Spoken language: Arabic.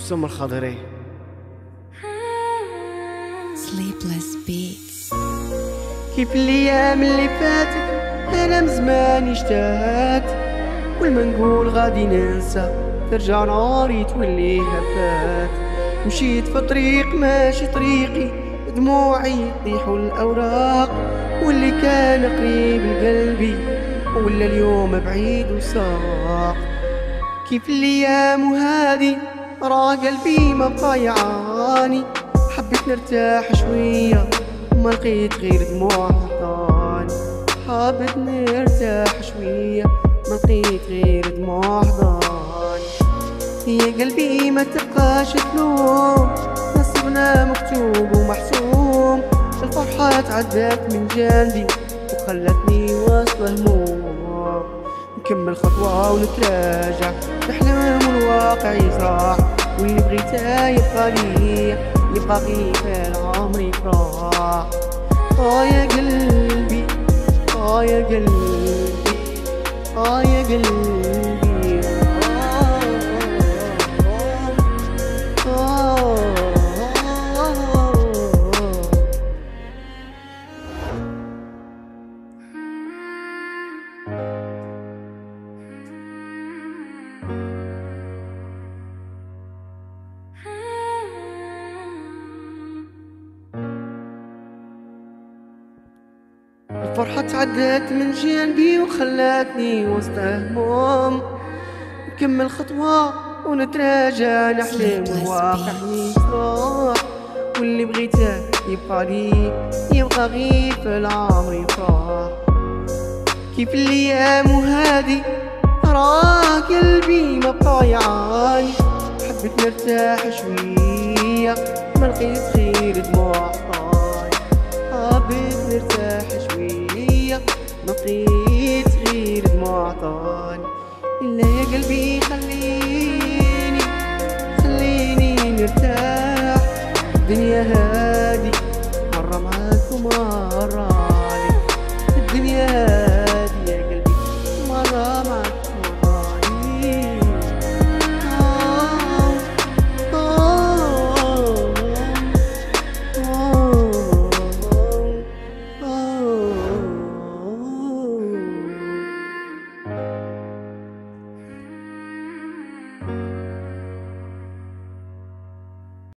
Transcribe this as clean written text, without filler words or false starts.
وسام الخضري. Sleepless Beats. كيف الايام اللي فاتت انا مزمان اشتهات، والما نقول غادي ننسى ترجع ناري تولي هفات. مشيت في طريق ماشي طريقي، دموعي يطيحوا الاوراق، واللي كان قريب لقلبي ولا اليوم بعيد وساق. كيف الايام وهادي راه قلبي ما بقى يعاني، حبيت نرتاح شويه ما لقيت غير دموع حضاني. حابت نرتاح شويه ما لقيت غير دموع حضاني. يا قلبي ما تبقاش تلوم، نصيبنا مكتوب ومحسوم. الفرحة تعدت من جانبي وخلتني وسط هموم. نكمل خطوة ونتراجع، نحلم والواقع يزرع، واللي بغيته يبقى لي يبقى غير في العمر يفرح. يا قلبي يا قلبي يا قلبي. الفرحة تعدت من جانبي وخلتني وسط هموم. نكمل خطوة ونتراجع، نحلم الواقع يصرح، واللي بغيته يبقى لي يبقى غير في العمر يفرح. كيف الايام وهادي راه قلبي ما بقى يعاني، حبيت نرتاح شوية ما لقيت غير دموع حضاني. حبيت نرتاح شوية ما لقيت